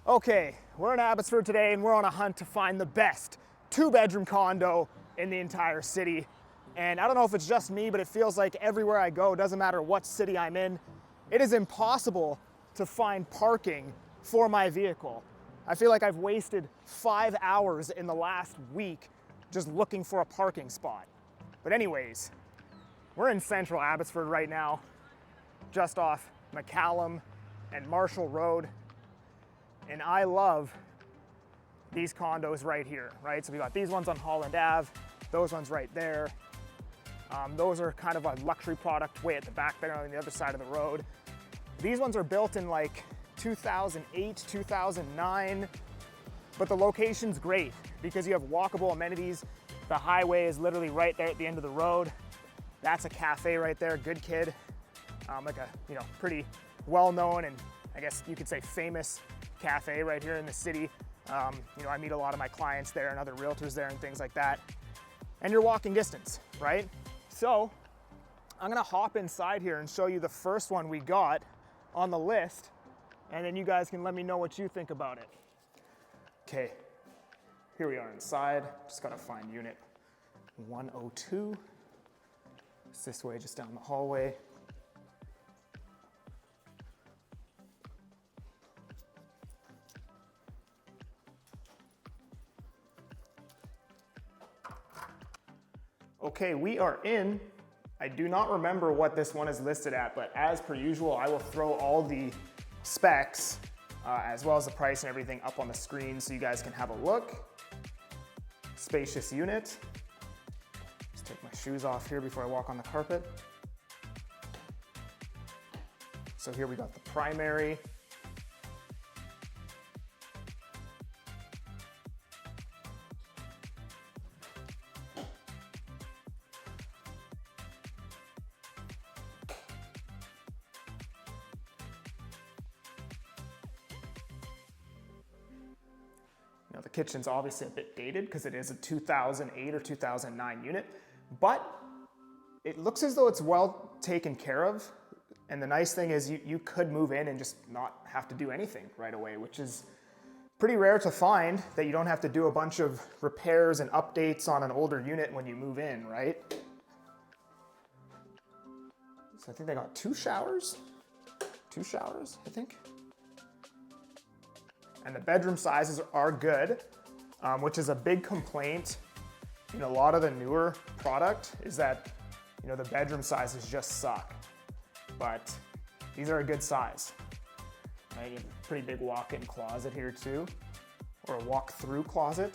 Okay, we're in Abbotsford today and we're on a hunt to find the best two-bedroom condo in the entire city. And I don't know if it's just me, but it feels like everywhere I go, doesn't matter what city I'm in, it is impossible to find parking for my vehicle. I feel like I've wasted 5 hours in the last week just looking for a parking spot. But anyways, we're in central Abbotsford right now, just off McCallum and Marshall Road. And I love these condos right here, right? So we got these ones on Holland Ave, those ones right there. Those are kind of a luxury product way at the back there on the other side of the road. These ones are built in like 2008, 2009, but the location's great because you have walkable amenities. The highway is literally right there at the end of the road. That's a cafe right there, Good Kid. Like a, pretty well-known and I guess you could say famous cafe right here in the city. I meet a lot of my clients there and other realtors there and things like that. And you're walking distance, right? So I'm gonna hop inside here and show you the first one we got on the list, and then you guys can let me know what you think about it. Okay, here we are inside. Just gotta find unit 102. It's this way, just down the hallway. Okay, we are in. I do not remember what this one is listed at, but as per usual, I will throw all the specs as well as the price and everything up on the screen so you guys can have a look. Spacious unit. Just take my shoes off here before I walk on the carpet. So here we got the primary. Now the kitchen's obviously a bit dated because it is a 2008 or 2009 unit, but it looks as though it's well taken care of. And the nice thing is you could move in and just not have to do anything right away, which is pretty rare to find, that you don't have to do a bunch of repairs and updates on an older unit when you move in, right? So I think they got two showers, I think. And the bedroom sizes are good, which is a big complaint in a lot of the newer product, is that the bedroom sizes just suck. But these are a good size. Right? You have a pretty big walk-in closet here too, or a walk-through closet.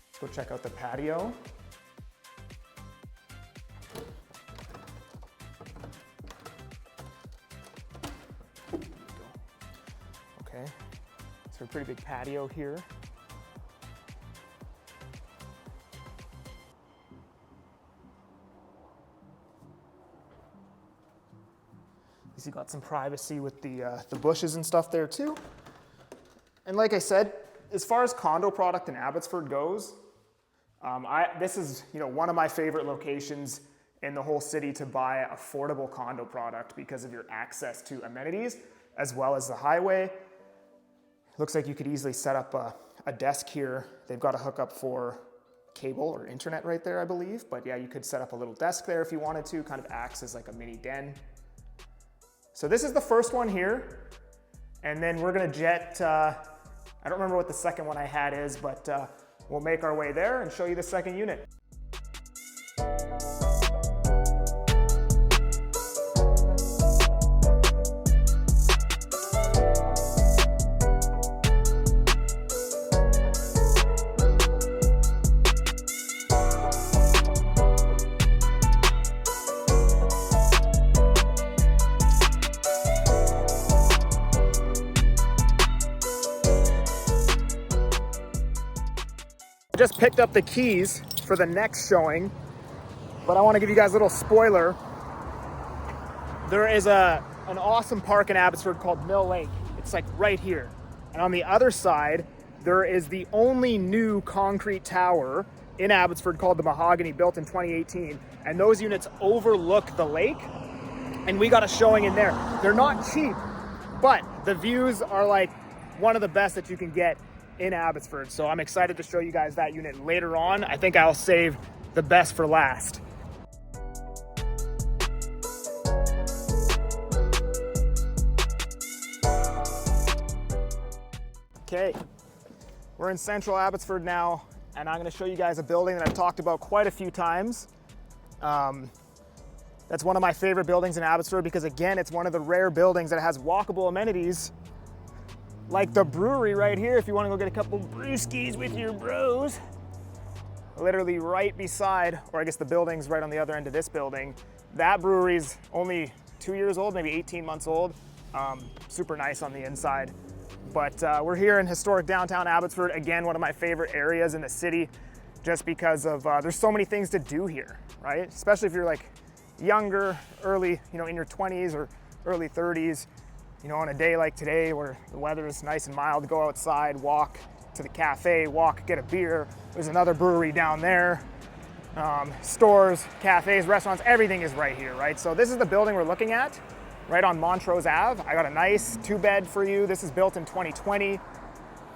Let's go check out the patio. Okay, so a pretty big patio here. You got some privacy with the bushes and stuff there too. And like I said, as far as condo product in Abbotsford goes, this is one of my favorite locations in the whole city to buy affordable condo product because of your access to amenities as well as the highway. Looks like you could easily set up a desk here. They've got a hookup for cable or internet right there, I believe. But yeah, you could set up a little desk there if you wanted to, kind of acts as like a mini den. So this is the first one here. And then we're gonna jet, I don't remember what the second one I had is, but we'll make our way there and show you the second unit. I just picked up the keys for the next showing, but I want to give you guys a little spoiler. There is an awesome park in Abbotsford called Mill Lake. It's like right here. And on the other side, there is the only new concrete tower in Abbotsford called the Mahogany, built in 2018. And those units overlook the lake. And we got a showing in there. They're not cheap, but the views are like one of the best that you can get in Abbotsford. So I'm excited to show you guys that unit later on. I think I'll save the best for last. Okay, we're in central Abbotsford now, and I'm going to show you guys a building that I've talked about quite a few times. That's one of my favorite buildings in Abbotsford because, again, it's one of the rare buildings that has walkable amenities like the brewery right here if you want to go get a couple brewskis with your bros. Literally right beside, or I guess the building's right on the other end of this building. That brewery's only 2 years old, maybe 18 months old. Super nice on the inside. But we're here in historic downtown Abbotsford. Again, one of my favorite areas in the city just because of, there's so many things to do here, right? Especially if you're like younger, early, in your 20s or early 30s. On a day like today where the weather is nice and mild, go outside, walk to the cafe, get a beer. There's another brewery down there. Stores, cafes, restaurants, everything is right here, right? So this is the building we're looking at, right on Montrose Ave. I got a nice 2-bed for you. This is built in 2020.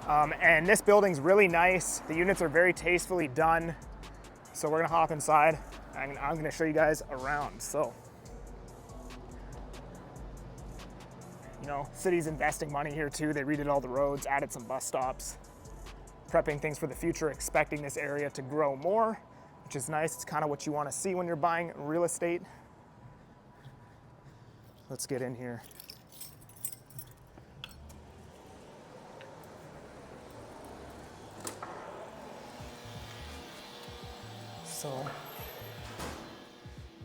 And this building's really nice. The units are very tastefully done. So we're gonna hop inside and I'm gonna show you guys around. So, city's investing money here too. They redid all the roads, added some bus stops, prepping things for the future, expecting this area to grow more, which is nice. It's kind of what you want to see when you're buying real estate. Let's get in here. So,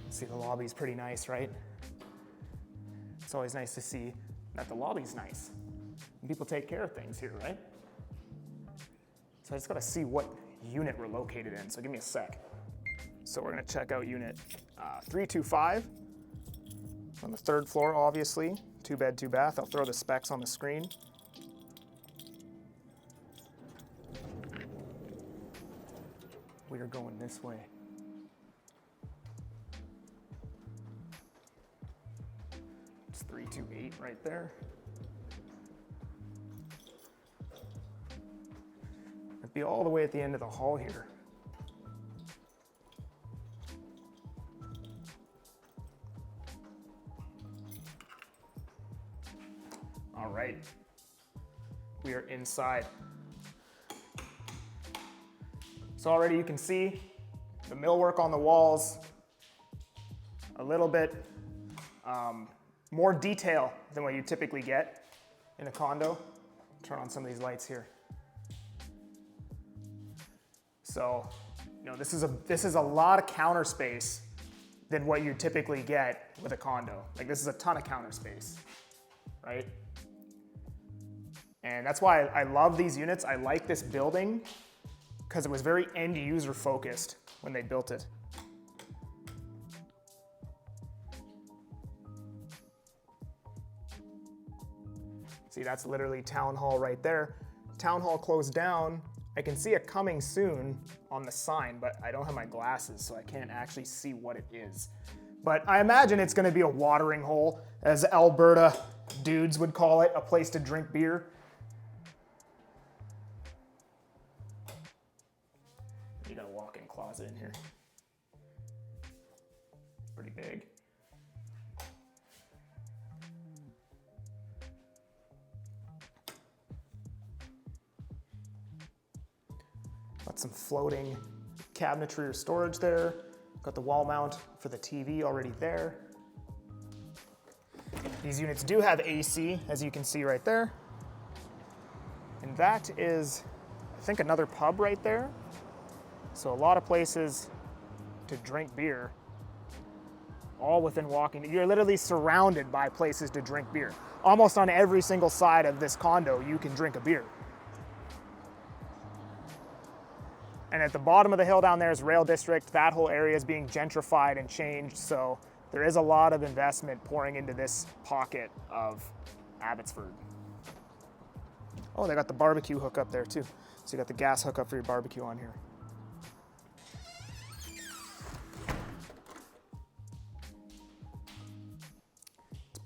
see, the lobby's pretty nice, right? It's always nice to see that the lobby's nice. And people take care of things here, right? So I just gotta see what unit we're located in, so give me a sec. So we're gonna check out unit 325. On the 3rd floor, obviously. 2-bed, 2-bath. I'll throw the specs on the screen. We are going this way. It's 328 right there. It'd be all the way at the end of the hall here. All right, we are inside. So already you can see the millwork on the walls, a little bit more detail than what you typically get in a condo. Turn on some of these lights here. So, this is a lot of counter space than what you typically get with a condo. Like, this is a ton of counter space, right? And that's why I love these units. I like this building because it was very end user focused when they built it. See, that's literally Town Hall right there. Town Hall closed down. I can see it coming soon on the sign, but I don't have my glasses, so I can't actually see what it is. But I imagine it's gonna be a watering hole, as Alberta dudes would call it, a place to drink beer. You got a walk-in closet in here. Pretty big. Got some floating cabinetry or storage there. Got the wall mount for the TV already there. These units do have AC, as you can see right there. And that is, I think, another pub right there. So a lot of places to drink beer, all within walking. You're literally surrounded by places to drink beer. Almost on every single side of this condo, you can drink a beer. And at the bottom of the hill down there is Rail District. That whole area is being gentrified and changed, so there is a lot of investment pouring into this pocket of Abbotsford. Oh, they got the barbecue hookup there too. So you got the gas hookup for your barbecue on here.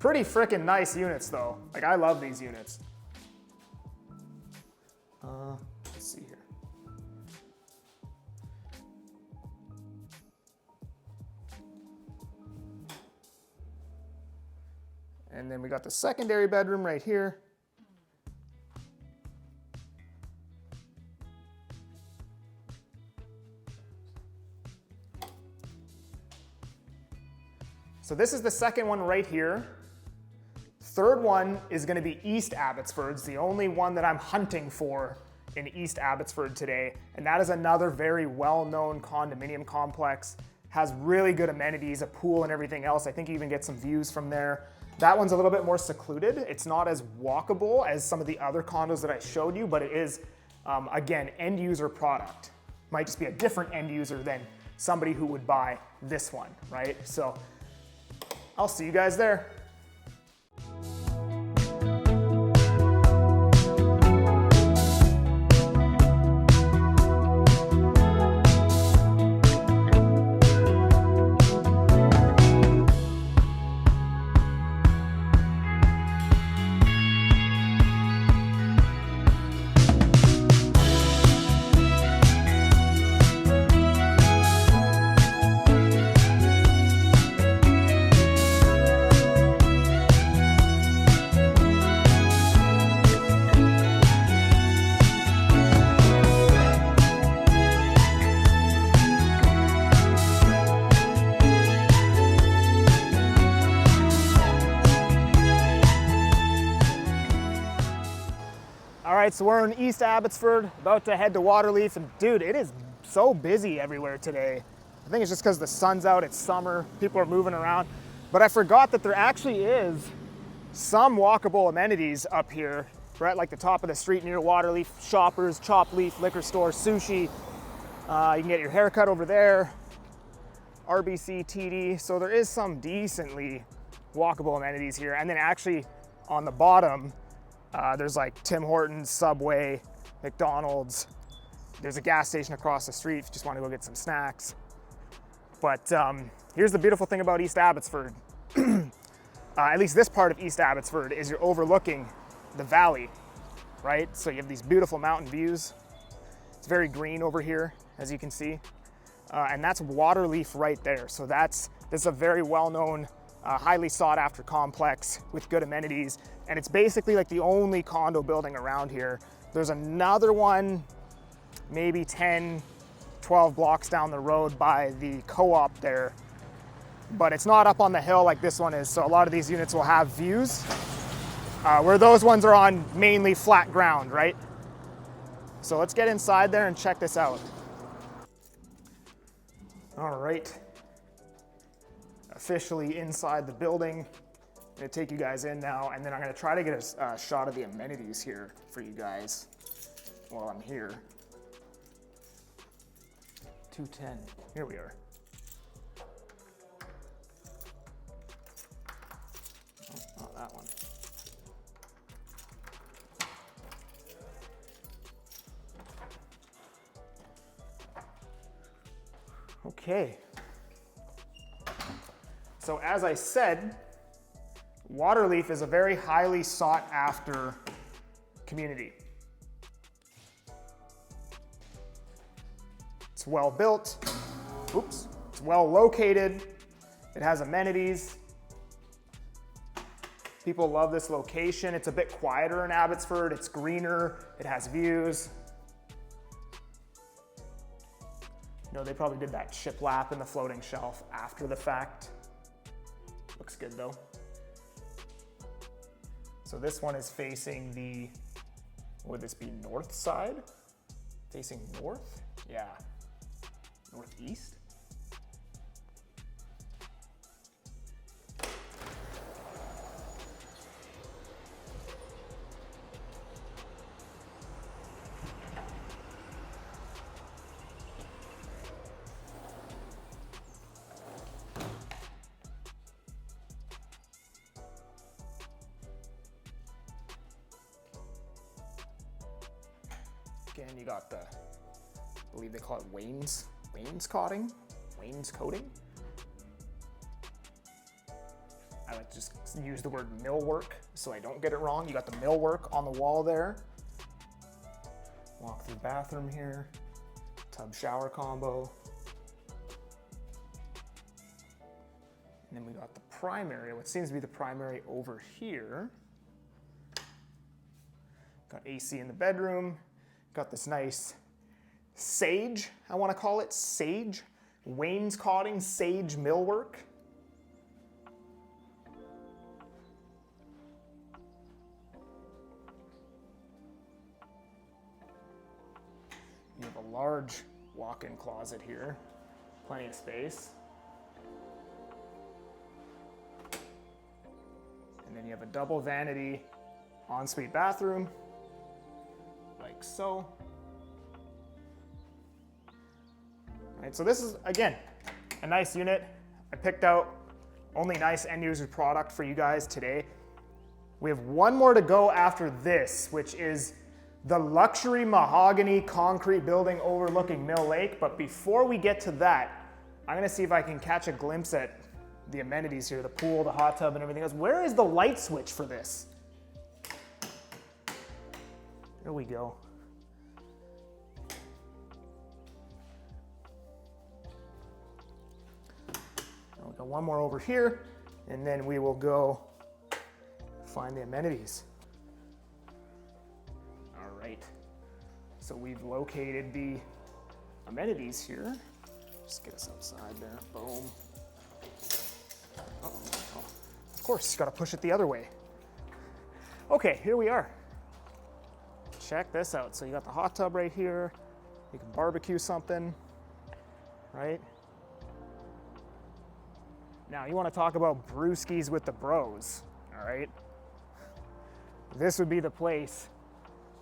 Pretty freaking nice units though. Like I love these units. Let's see here. And then we got the secondary bedroom right here. So this is the second one right here. Third one is gonna be East Abbotsford. It's the only one that I'm hunting for in East Abbotsford today. And that is another very well-known condominium complex. Has really good amenities, a pool and everything else. I think you even get some views from there. That one's a little bit more secluded. It's not as walkable as some of the other condos that I showed you, but it is, again, end user product. Might just be a different end user than somebody who would buy this one, right? So I'll see you guys there. All right, so we're in East Abbotsford, about to head to Waterleaf, and dude, it is so busy everywhere today. I think it's just because the sun's out, it's summer, people are moving around. But I forgot that there actually is some walkable amenities up here, right like the top of the street near Waterleaf. Shoppers, Chop Leaf, liquor store, sushi. You can get your hair cut over there. RBC, TD. So there is some decently walkable amenities here. And then actually on the bottom, there's like Tim Hortons, Subway, McDonald's. There's a gas station across the street if you just want to go get some snacks. But here's the beautiful thing about East Abbotsford. At least this part of East Abbotsford is you're overlooking the valley, right? So you have these beautiful mountain views. It's very green over here, as you can see. And that's Waterleaf right there. So this is a very well-known, highly sought after complex with good amenities. And it's basically like the only condo building around here. There's another one, maybe 10, 12 blocks down the road by the co-op there. But it's not up on the hill like this one is. So a lot of these units will have views, where those ones are on mainly flat ground, right? So let's get inside there and check this out. All right, officially inside the building. I'm gonna take you guys in now, and then I'm gonna try to get a shot of the amenities here for you guys while I'm here. 210, here we are. Oh, not that one. Okay. So as I said, Waterleaf is a very highly sought after community. It's well built, oops, it's well located, it has amenities. People love this location. It's a bit quieter in Abbotsford, it's greener, it has views. You know, they probably did that shiplap in the floating shelf after the fact. Looks good though. So this one is facing the, would this be north side? Facing north? Yeah, northeast. Again, you got the, I believe they call it wainscoting. like to just use the word millwork so I don't get it wrong. You got the millwork on the wall there. Walk through bathroom here, tub shower combo. And then we got the primary, what seems to be the primary over here. Got AC in the bedroom. Got this nice sage, I want to call it, sage, wainscoting sage millwork. You have a large walk-in closet here, plenty of space. And then you have a double vanity ensuite bathroom, like so. All right, so this is, again, a nice unit. I picked out only nice end user product for you guys today. We have one more to go after this, which is the luxury mahogany concrete building overlooking Mill Lake. But before we get to that, I'm gonna see if I can catch a glimpse at the amenities here, the pool, the hot tub, and everything else. Where is the light switch for this? There we go. We got one more over here, and then we will go find the amenities. All right, so we've located the amenities here. Just get us outside there, boom. Uh-oh. Oh, of course, you gotta push it the other way. Okay, here we are. Check this out. So you got the hot tub right here. You can barbecue something, right? Now you want to talk about brewskis with the bros, all right? This would be the place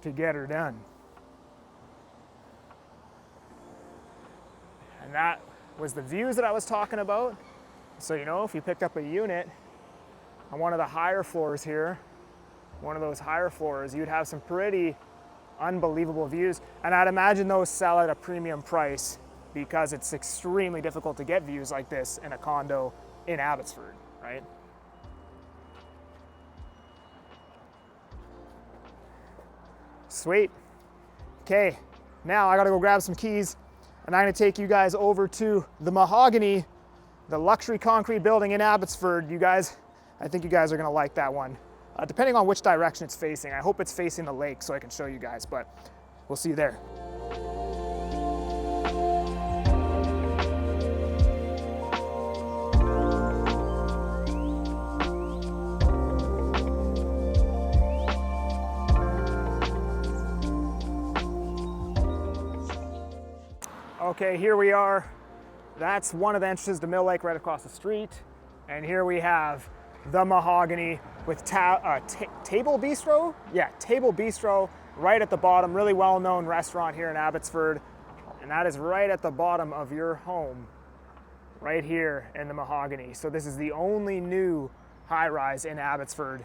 to get her done. And that was the views that I was talking about. So, you know, if you picked up a unit on one of the higher floors here, one of those higher floors, you'd have some pretty unbelievable views. And I'd imagine those sell at a premium price because it's extremely difficult to get views like this in a condo in Abbotsford, right? Sweet. Okay, now I gotta go grab some keys and I'm gonna take you guys over to the mahogany, the luxury concrete building in Abbotsford. You guys, I think you guys are gonna like that one. Depending on which direction it's facing. I hope it's facing the lake so I can show you guys, but we'll see you there. Okay, here we are. That's one of the entrances to Mill Lake right across the street. And here we have the mahogany with Table Bistro? Yeah, Table Bistro right at the bottom. Really well-known restaurant here in Abbotsford. And that is right at the bottom of your home, right here in the mahogany. So this is the only new high-rise in Abbotsford.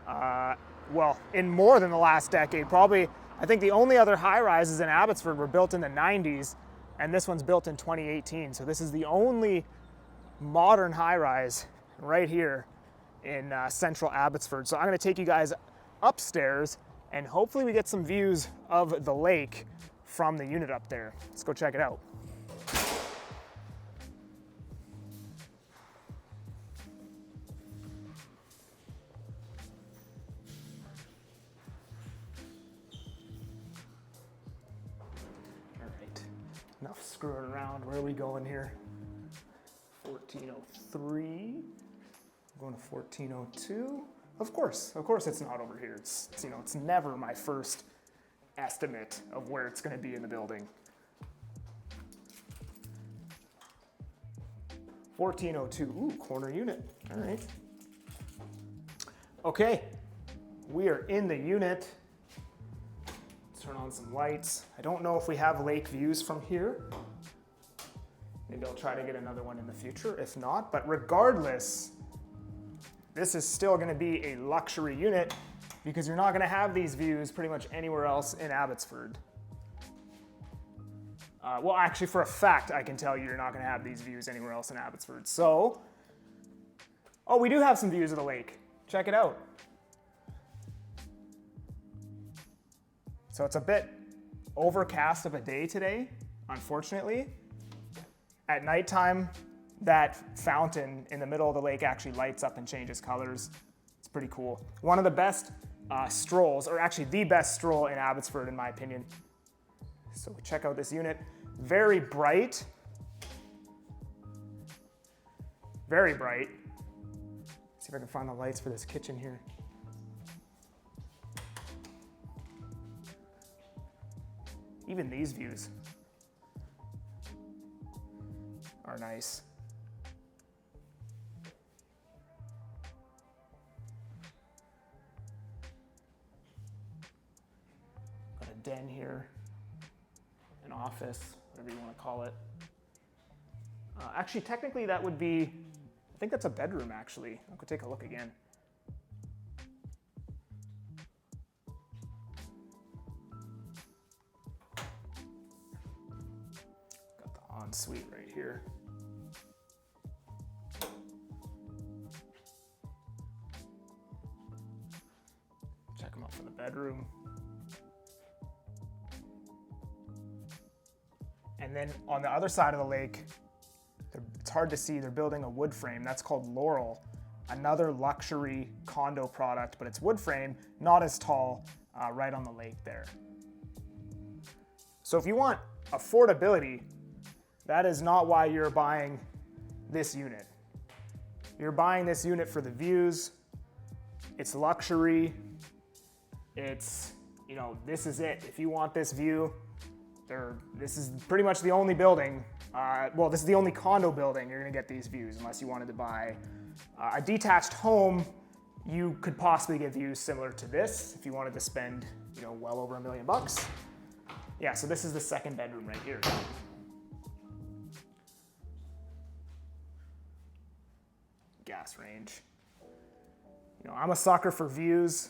Well, in more than the last decade. Probably, I think the only other high-rises in Abbotsford were built in the 90s, and this one's built in 2018. So this is the only modern high-rise right here in central Abbotsford. So I'm gonna take you guys upstairs and hopefully we get some views of the lake from the unit up there. Let's go check it out. All right, enough screwing around. Where are we going here? 1403. Going to 1402. Of course it's not over here. It's you know, it's never my first estimate of where it's going to be in the building. 1402. Ooh, corner unit. All right. Okay, we are in the unit. Let's turn on some lights. I don't know if we have lake views from here. Maybe I'll try to get another one in the future, if not. But regardless, this is still gonna be a luxury unit because you're not gonna have these views pretty much anywhere else in Abbotsford. Well, actually, for a fact, I can tell you you're not gonna have these views anywhere else in Abbotsford. So, Oh, we do have some views of the lake. Check it out. So it's a bit overcast of a day today, unfortunately. At nighttime, that fountain in the middle of the lake actually lights up and changes colors. It's pretty cool. One of the best strolls, or actually the best stroll in Abbotsford in my opinion. So check out this unit. Very bright. Very bright. See if I can find the lights for this kitchen here. Even these views are nice. Got a den here, an office, whatever you want to call it. Actually, technically that would be, I think that's a bedroom actually. I'll go take a look again. Got the ensuite right here. Check them out for the bedroom. And then on the other side of the lake, it's hard to see, they're building a wood frame. That's called Laurel, another luxury condo product, but it's wood frame, not as tall, right on the lake there. So if you want affordability, that is not why you're buying this unit. You're buying this unit for the views. It's luxury. It's, you know, this is it. If you want this view, this is pretty much the only building, well, this is the only condo building you're gonna get these views, unless you wanted to buy a detached home. You could possibly get views similar to this if you wanted to spend, you know, well over $1 million. Yeah, so this is the second bedroom right here. Gas range. You know, I'm a sucker for views.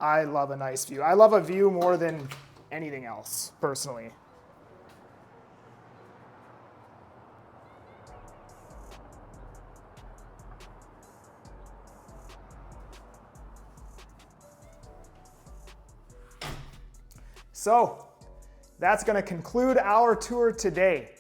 I love a nice view. I love a view more than anything else, personally. So that's going to conclude our tour today.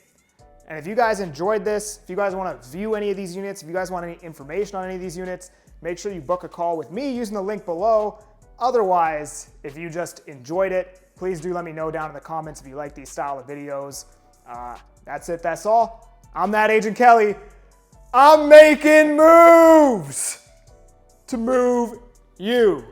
And if you guys enjoyed this, if you guys want to view any of these units, if you guys want any information on any of these units, make sure you book a call with me using the link below. Otherwise, if you just enjoyed it, please do let me know down in the comments if you like these style of videos. That's it, that's all. I'm that Agent Kelly. I'm making moves to move you.